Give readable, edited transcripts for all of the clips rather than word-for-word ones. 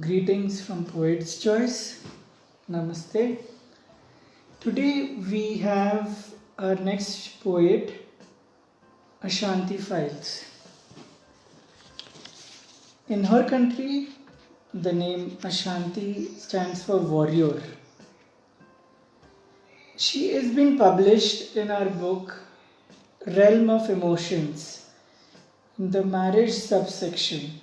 Greetings from Poet's Choice. Namaste. Today we have our next poet, Ashanti Files. In her country, the name Ashanti stands for warrior. She is being published in our book Realm of Emotions in the marriage subsection.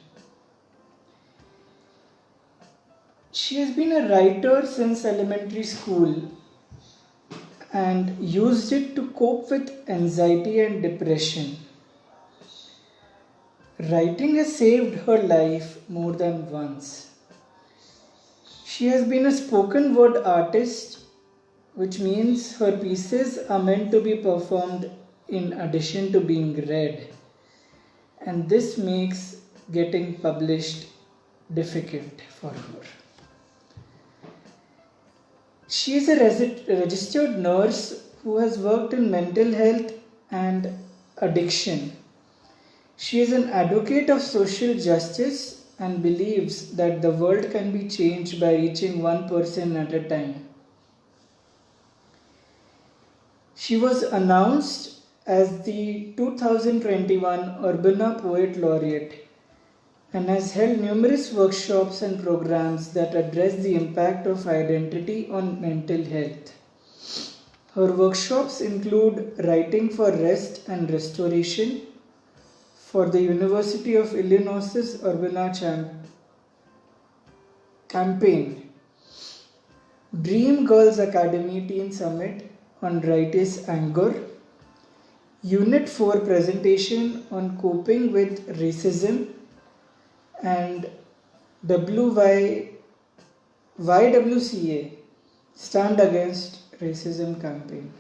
She has been a writer since elementary school and used it to cope with anxiety and depression. Writing has saved her life more than once. She has been a spoken word artist, which means her pieces are meant to be performed in addition to being read, and this makes getting published difficult for her. She is a registered nurse who has worked in mental health and addiction. She is an advocate of social justice and believes that the world can be changed by reaching one person at a time. She was announced as the 2021 Urbana Poet Laureate and has held numerous workshops and programs that address the impact of identity on mental health. Her workshops include writing for rest and restoration for the University of Illinois' Urbana campaign, Dream Girls Academy Teen Summit on Writer's Anger, Unit 4 presentation on coping with racism, and YWCA Stand Against Racism campaign.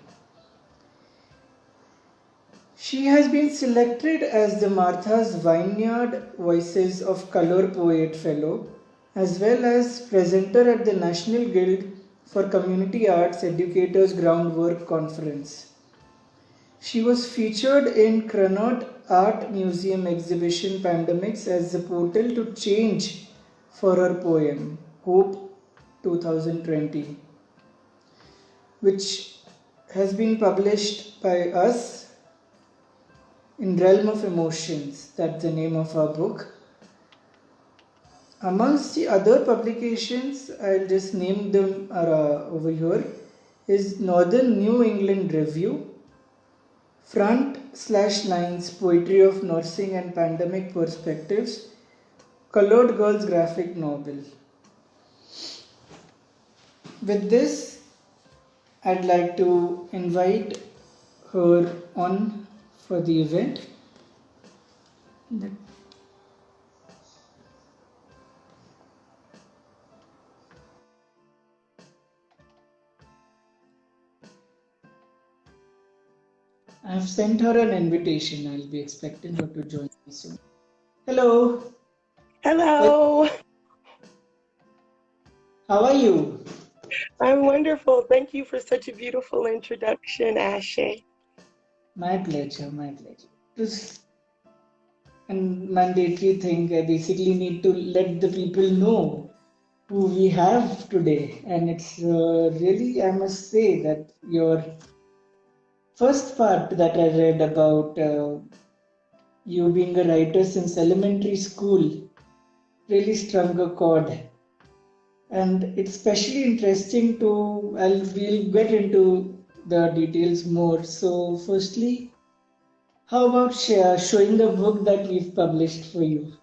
She has been selected as the Martha's Vineyard Voices of Color Poet Fellow, as well as presenter at the National Guild for Community Arts Educators Groundwork Conference. She was featured in Cranot Art Museum exhibition Pandemics as the portal to change for her poem, Hope 2020, which has been published by us in Realm of Emotions. That's the name of our book. Amongst the other publications, I'll just name them over here, is Northern New England Review, Front/Lines Poetry of Nursing and Pandemic Perspectives, Colored Girls graphic novel. With this, I'd like to invite her on for the event. I've sent her an invitation. I'll be expecting her to join me soon. Hello. Hello. How are you? I'm wonderful. Thank you for such a beautiful introduction, Ashe. My pleasure, my pleasure. It was a mandatory thing. I basically need to let the people know who we have today. And it's really, I must say, that your first part that I read about you being a writer since elementary school really strung a chord. And it's especially interesting we'll get into the details more. So, firstly, how about showing the book that we've published for you?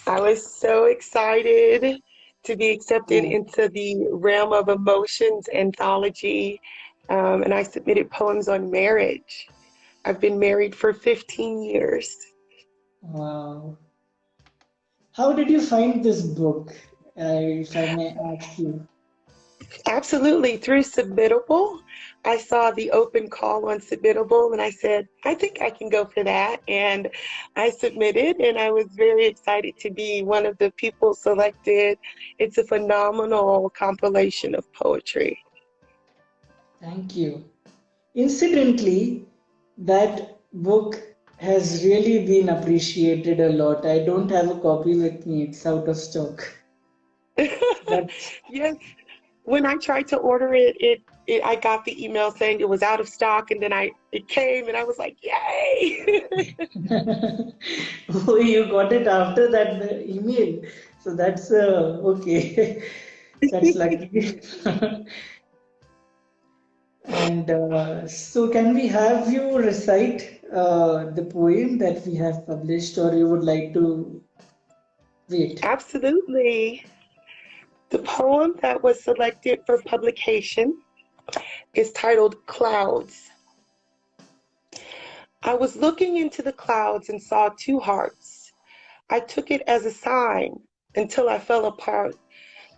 I was so excited to be accepted into the Realm of Emotions anthology, and I submitted poems on marriage. I've been married for 15 years. Wow. How did you find this book, if I may ask you? Absolutely, through Submittable. I saw the open call on Submittable and I said, I think I can go for that. And I submitted and I was very excited to be one of the people selected. It's a phenomenal compilation of poetry. Thank you. Incidentally, that book has really been appreciated a lot. I don't have a copy with me, it's out of stock. That's Yes, when I tried to order it, I got the email saying it was out of stock, and then it came, and I was like, yay! oh, you got it after that email. So that's okay. That's lucky. And so, can we have you recite the poem that we have published, or you would like to wait? Absolutely. The poem that was selected for publication is titled Clouds. I was looking into the clouds and saw two hearts. I took it as a sign until I fell apart,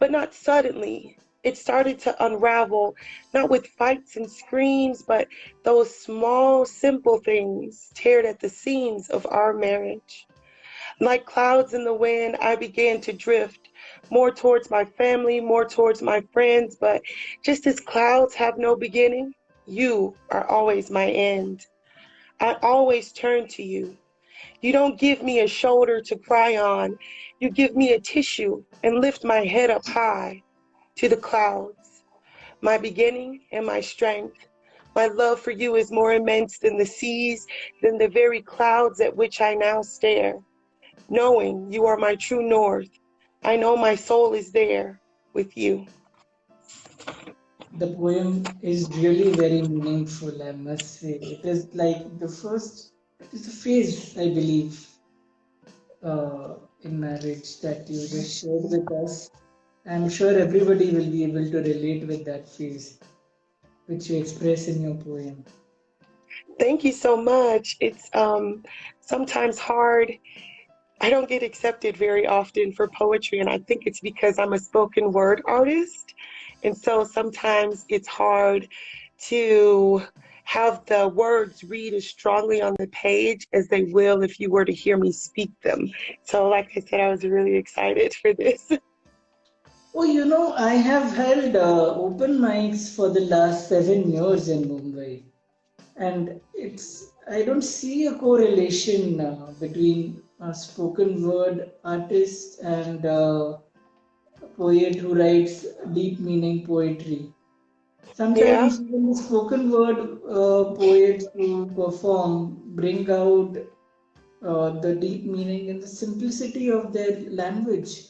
but not suddenly. It started to unravel, not with fights and screams, but those small, simple things teared at the seams of our marriage. Like clouds in the wind, I began to drift more towards my family, more towards my friends, but just as clouds have no beginning, you are always my end. I always turn to you. You don't give me a shoulder to cry on. You give me a tissue and lift my head up high to the clouds, my beginning and my strength. My love for you is more immense than the seas, than the very clouds at which I now stare. Knowing you are my true north, I know my soul is there with you. The poem is really very meaningful, I must say. It is like the first, it is a phase, I believe, in marriage that you just shared with us. I'm sure everybody will be able to relate with that phase which you express in your poem. Thank you so much. It's sometimes hard. I don't get accepted very often for poetry, and I think it's because I'm a spoken word artist. And so sometimes it's hard to have the words read as strongly on the page as they will if you were to hear me speak them. So, like I said, I was really excited for this. Oh, I have held open mics for the last 7 years in Mumbai, and I don't see a correlation between a spoken word artist and a poet who writes deep meaning poetry. Yeah. Sometimes even the spoken word poets who perform bring out the deep meaning and the simplicity of their language.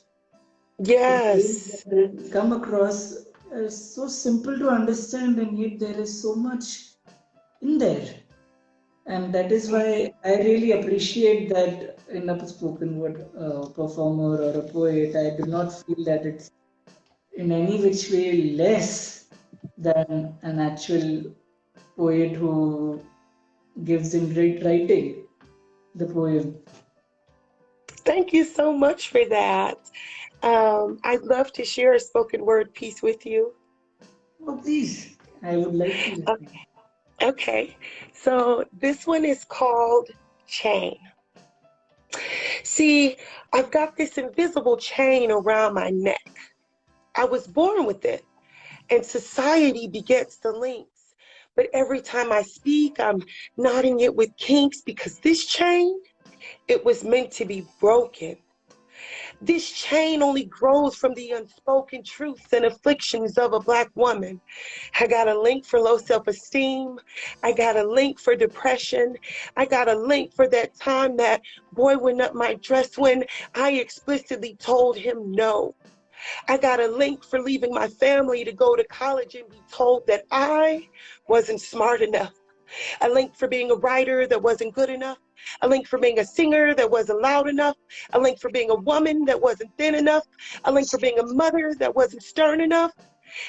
The phrase Yes. that they come across as so simple to understand, and yet there is so much in there. And that is why I really appreciate that in a spoken word performer or a poet. I do not feel that it's in any which way less than an actual poet who gives in great writing the poem. Thank you so much for that. I'd love to share a spoken word piece with you. Oh, please, I would like to Uh, listen. okay, so this one is called Chain. See, I've got this invisible chain around my neck. I was born with it, and society begets the links. But every time I speak, I'm knotting it with kinks because this chain, it was meant to be broken. This chain only grows from the unspoken truths and afflictions of a Black woman. I got a link for low self esteem. I got a link for depression. I got a link for that time that boy went up my dress when I explicitly told him no. I got a link for leaving my family to go to college and be told that I wasn't smart enough. A link for being a writer that wasn't good enough. A link for being a singer that wasn't loud enough. A link for being a woman that wasn't thin enough. A link for being a mother that wasn't stern enough.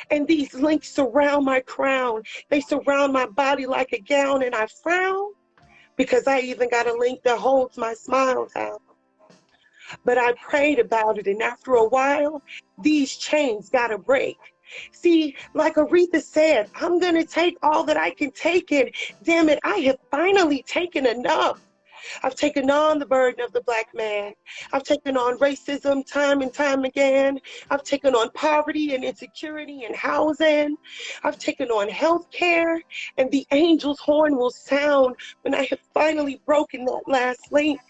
And these links surround my crown. They surround my body like a gown, and I frown because I even got a link that holds my smile down. But I prayed about it, and after a while, these chains gotta break. See, like Aretha said, I'm gonna take all that I can take, and damn it, I have finally taken enough. I've taken on the burden of the Black man. I've taken on racism time and time again. I've taken on poverty and insecurity in housing. I've taken on health care, and the angel's horn will sound when I have finally broken that last link.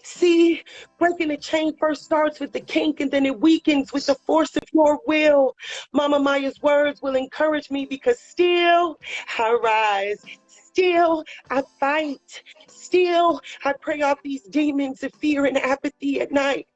See, breaking a chain first starts with the kink and then it weakens with the force of your will. Mama Maya's words will encourage me because still I rise, still I fight, still I pray off these demons of fear and apathy at night.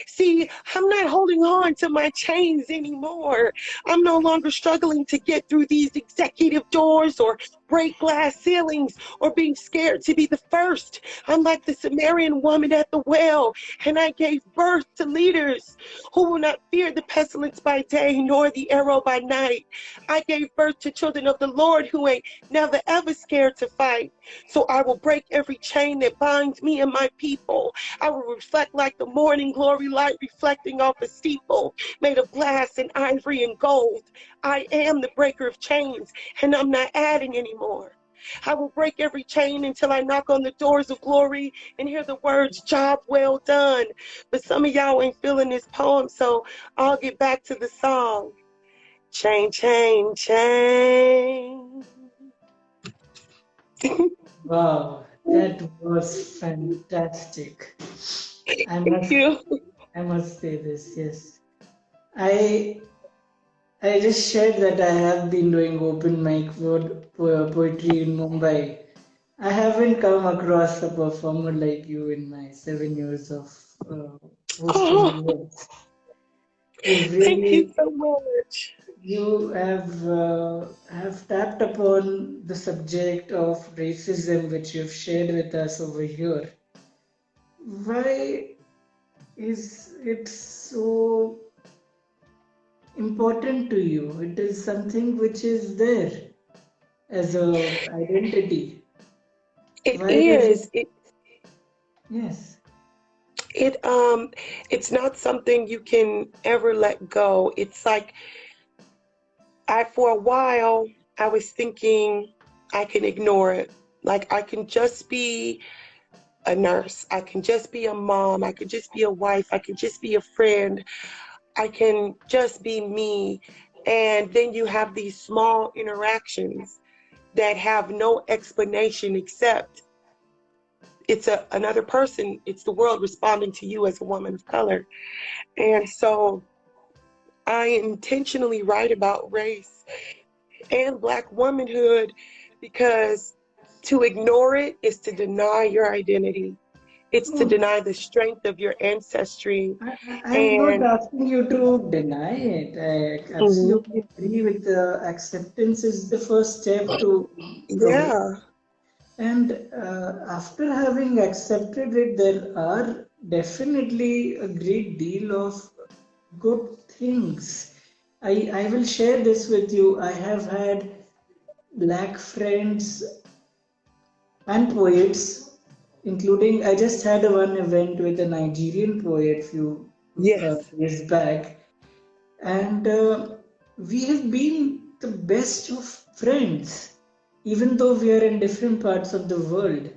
See, I'm not holding on to my chains anymore. I'm no longer struggling to get through these executive doors or break glass ceilings or being scared to be the first. I'm like the Sumerian woman at the well, and I gave birth to leaders who will not fear the pestilence by day nor the arrow by night. I gave birth to children of the Lord who ain't never ever scared to fight. So I will break every chain that binds me and my people. I will reflect like the morning glory light reflecting off a steeple made of glass and ivory and gold. I am the breaker of chains, and I'm not adding anymore. I will break every chain until I knock on the doors of glory and hear the words, job well done. But some of y'all ain't feeling this poem, so I'll get back to the song. Chain, chain, chain. Wow, that was fantastic. I Thank must, you. I must say this. Yes, I, I just shared that I have been doing open mic poetry in Mumbai. I haven't come across a performer like you in my 7 years of uh, hosting Oh, events. You've thank you really, so much. you have tapped upon the subject of racism, which you've shared with us over here. Why is it so important to you? It is something which is there as a identity. It Why does it? is. Yes. It it's not something you can ever let go. It's like I for a while I was thinking I can ignore it. Like I can just be a nurse. I can just be a mom. I can just be a wife. I can just be a friend. I can just be me. And then you have these small interactions that have no explanation except it's another person, it's the world responding to you as a woman of color. And so I intentionally write about race and Black womanhood because to ignore it is to deny your identity. It's to Oh, deny the strength of your ancestry. I'm not And asking you to deny it. I mhm, absolutely agree with the acceptance is the first step to progress. yeah, And after having accepted it, there are definitely a great deal of good things. I will share this with you. I have had black friends and poets, including I just had one event with a Nigerian poet few yes. years back, and we have been the best of friends, even though we are in different parts of the world.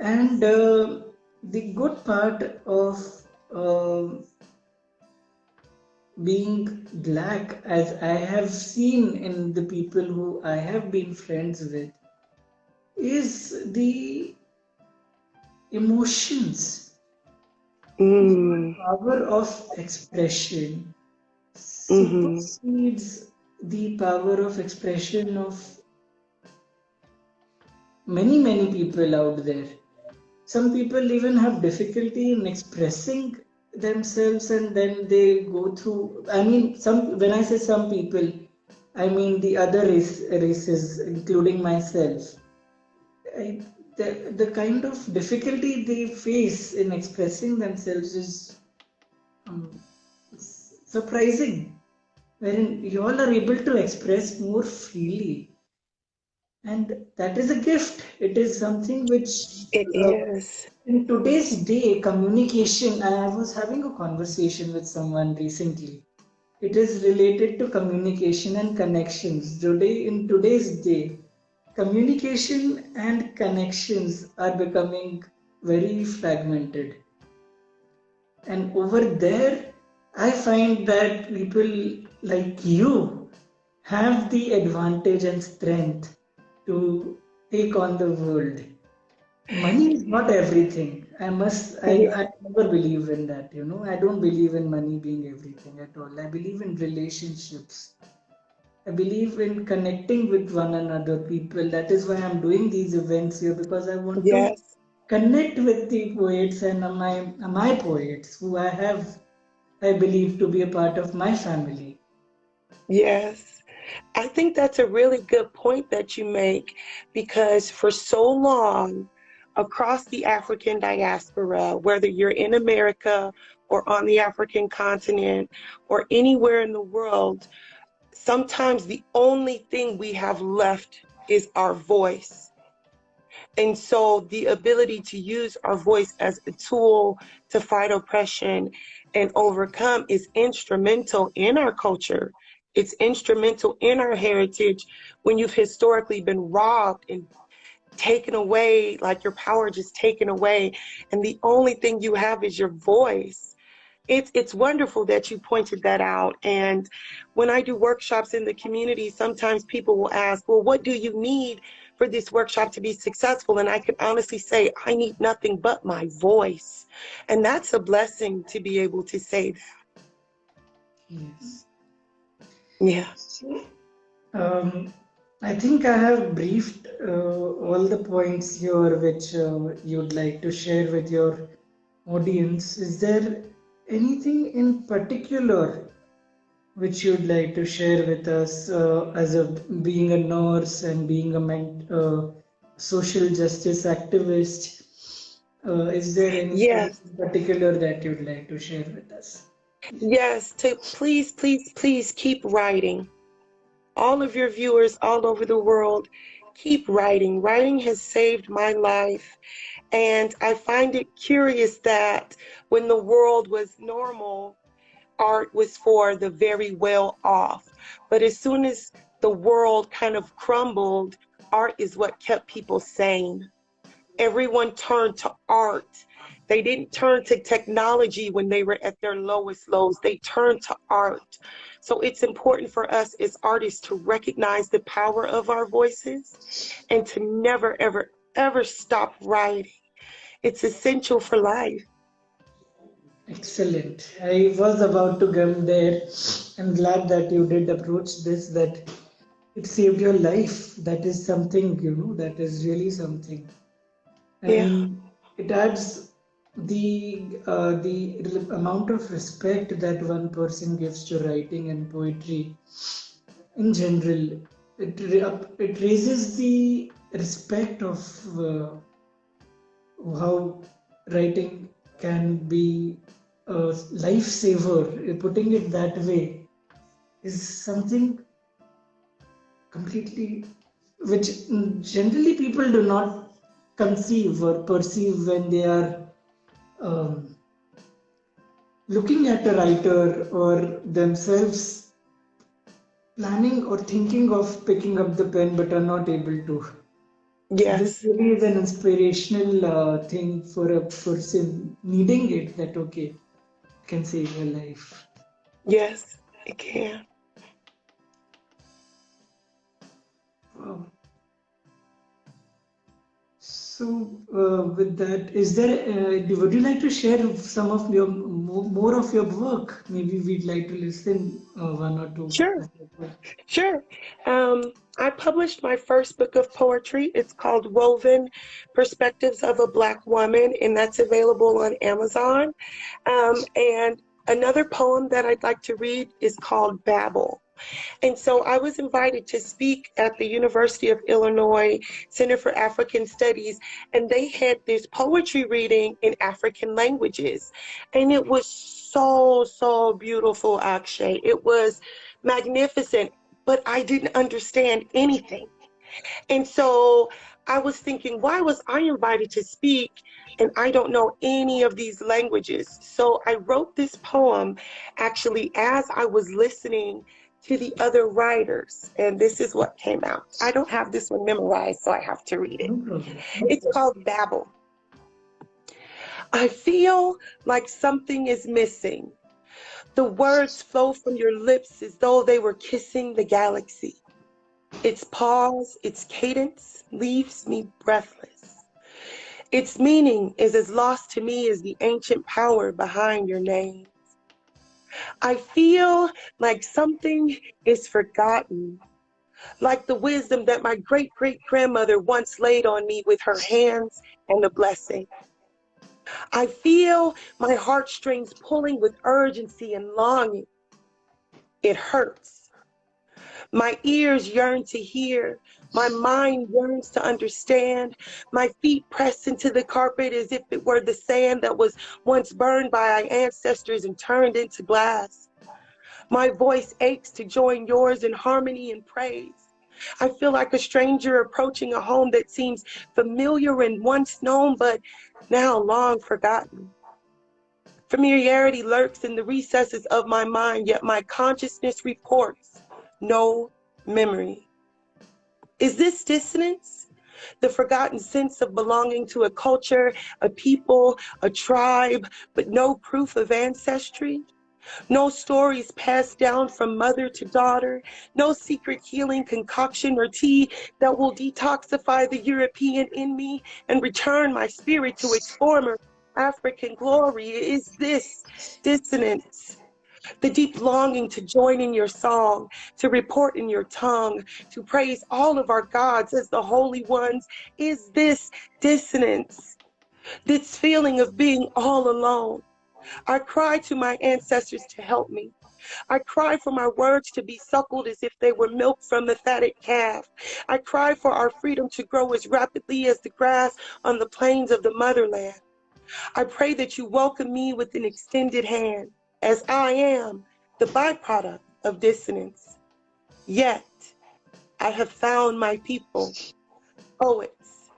And the good part of uh, being black, as I have seen in the people who I have been friends with, is the emotions. Your Mm, power of expression mm-hmm. supersedes the power of expression of many people out there. Some people even have difficulty in expressing themselves, and then they go through. I mean, some when I say some people, I mean the other races, including myself. I, the kind of difficulty they face in expressing themselves is um, surprising, wherein you all are able to express more freely. And that is a gift. It is something which, It uh, is. in today's day, communication. I was having a conversation with someone recently. It is related to communication and connections. Today, in today's day, communication and connections are becoming very fragmented. And over there, I find that people like you have the advantage and strength to take on the world. Money is not everything. Yeah. I never believe in that, you know. I don't believe in money being everything at all. I believe in relationships. I believe in connecting with one another, people. That is why I'm doing these events here because I want to Yes. connect with the poets and my poets who I believe, to be a part of my family. Yes. I think that's a really good point that you make because for so long across the African diaspora, whether you're in America or on the African continent or anywhere in the world, sometimes the only thing we have left is our voice. And so the ability to use our voice as a tool to fight oppression and overcome is instrumental in our culture. It's instrumental in our heritage when you've historically been robbed and taken away, like your power just taken away, and the only thing you have is your voice. It's wonderful that you pointed that out. And when I do workshops in the community, sometimes people will ask, well, what do you need for this workshop to be successful? And I can honestly say, I need nothing but my voice. And that's a blessing to be able to say that. Yes. Yeah. So, I think I have briefed all the points here which you'd like to share with your audience. Is there anything in particular which you'd like to share with us as a being a nurse and being a social justice activist? Is there anything Yes. in particular that you'd like to share with us? Yes. To please, please, please keep writing. All of your viewers all over the world, keep writing. Writing has saved my life. And I find it curious that when the world was normal, art was for the very well off. But as soon as the world kind of crumbled, art is what kept people sane. Everyone turned to art. They didn't turn to technology when they were at their lowest lows. They turned to art. So it's important for us as artists to recognize the power of our voices and to never, ever, ever stop writing. It's essential for life. Excellent. I was about to come there. I'm glad that you did approach this, that it saved your life. That is something, you know, that is really something. Yeah. And it adds the amount of respect that one person gives to writing and poetry in general. It raises the respect of how writing can be a lifesaver. Putting it that way is something completely which generally people do not conceive or perceive when they are um, looking at a writer or themselves planning or thinking of picking up the pen but are not able to. So this Yes. really is an inspirational thing for a person needing it, that okay, can save your life. Yes, it can. Wow. So, with that, is there? Would you like to share some of your more of your work? Maybe we'd like to listen one or two Sure. of your work. Sure. I published my first book of poetry. It's called Woven Perspectives of a Black Woman, and that's available on Amazon. And another poem that I'd like to read is called Babel. And so I was invited to speak at the University of Illinois Center for African Studies, and they had this poetry reading in African languages. And it was so, so beautiful, Akshay. It was magnificent, but I didn't understand anything. And so I was thinking, why was I invited to speak and I don't know any of these languages? So I wrote this poem actually as I was listening to the other writers. And this is what came out. I don't have this one memorized, so I have to read it. No problem. It's called Babel. I feel like something is missing. The words flow from your lips as though they were kissing the galaxy. Its pause, its cadence leaves me breathless. Its meaning is as lost to me as the ancient power behind your name. I feel like something is forgotten, like the wisdom that my great-great-grandmother once laid on me with her hands and a blessing. I feel my heartstrings pulling with urgency and longing. It hurts. My ears yearn to hear. My mind yearns to understand. My feet press into the carpet as if it were the sand that was once burned by our ancestors and turned into glass. My voice aches to join yours in harmony and praise. I feel like a stranger approaching a home that seems familiar and once known, but now long forgotten. Familiarity lurks in the recesses of my mind, yet my consciousness reports no memory. Is this dissonance? The forgotten sense of belonging to a culture, a people, a tribe, but no proof of ancestry? No stories passed down from mother to daughter, no secret healing concoction or tea that will detoxify the European in me and return my spirit to its former African glory. Is this dissonance? The deep longing to join in your song, to report in your tongue, to praise all of our gods as the holy ones. Is this dissonance? This feeling of being all alone. I cry to my ancestors to help me. I cry for my words to be suckled as if they were milk from the fatted calf. I cry for our freedom to grow as rapidly as the grass on the plains of the motherland. I pray that you welcome me with an extended hand, as I am the byproduct of dissonance. Yet, I have found my people, poets.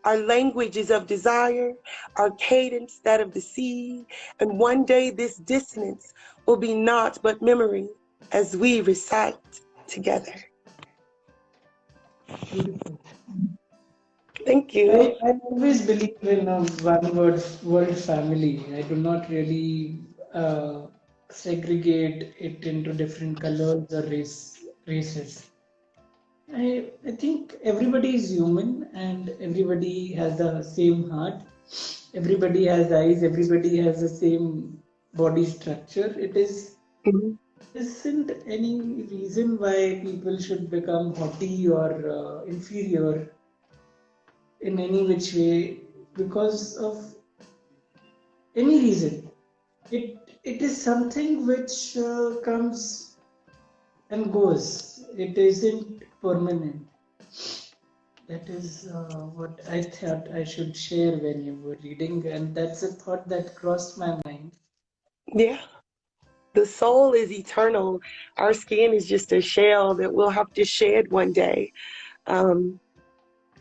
Our language is of desire, our cadence that of the sea, and one day this dissonance will be naught but memory as we recite together. Beautiful. Thank you. I always believe in a one word family. I do not really segregate it into different colors or races. I think everybody is human and everybody has the same heart. Everybody has eyes, everybody has the same body structure. Mhm. Isn't any reason why people should become haughty or inferior in any which way because of any reason. It is something which comes and goes. It isn't permanent. That is what I thought I should share when you were reading, and that's a thought that crossed my mind. Yeah, the soul is eternal. Our skin is just a shell that we'll have to shed one day. Um,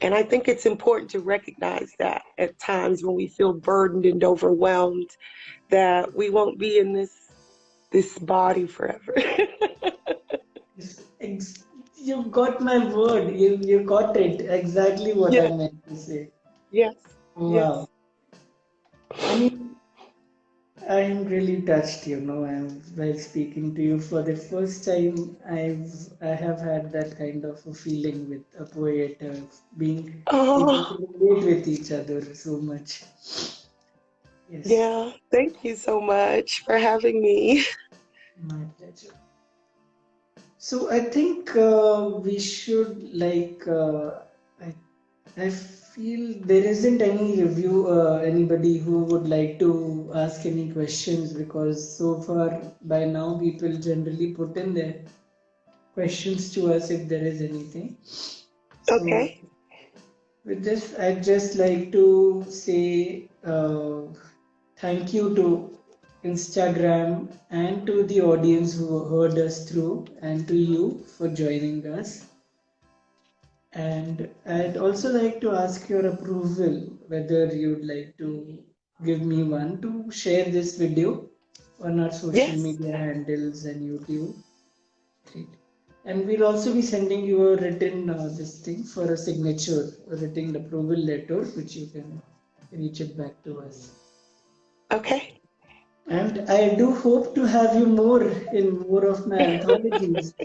and I think it's important to recognize that at times when we feel burdened and overwhelmed, that we won't be in this body forever. You got my word. You got it exactly what I Yes, meant to say. yes, Wow. yes. I mean, I am really touched, while speaking to you for the first time. I have had that kind of a feeling with a poet, being able Oh, to relate with each other so much. Yes, yeah. Thank you so much for having me. my pleasure. So I think we should I I feel there isn't any anybody who would like to ask any questions because so far by now people generally put in their questions to us if there is anything. So Okay. with this, I'd just like to say thank you to Instagram and to the audience who heard us through and to you for joining us. And I'd also like to ask your approval whether you'd like to give me one to share this video on our social Yes. media handles and YouTube. Great. And we'll also be sending you a written this thing for a signature, a written approval letter, which you can reach it back to us. Okay. And I do hope to have you more in more of my anthologies.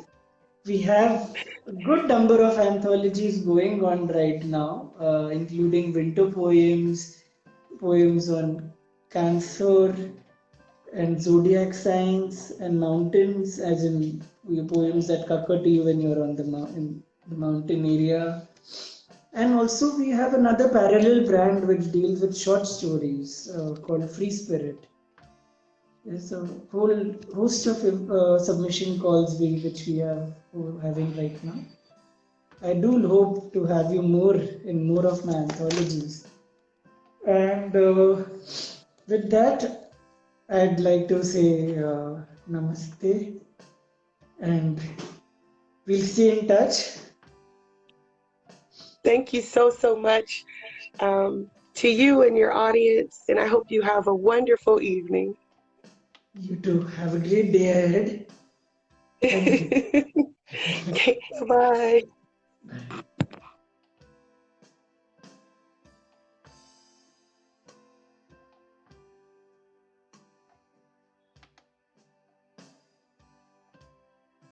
We have a good number of anthologies going on right now, including winter poems, poems on cancer and zodiac signs and mountains, as in your poems that occur to you when you're on in the mountain area. And also, we have another parallel brand which deals with short stories called Free Spirit. There's a whole host of submission calls which we are having right now. I do hope to have you more in more of my anthologies. And with that, I'd like to say namaste and we'll stay in touch. Thank you so, so much to you and your audience, and I hope you have a wonderful evening. You too. Have a great day ahead. Thank you. Okay, bye.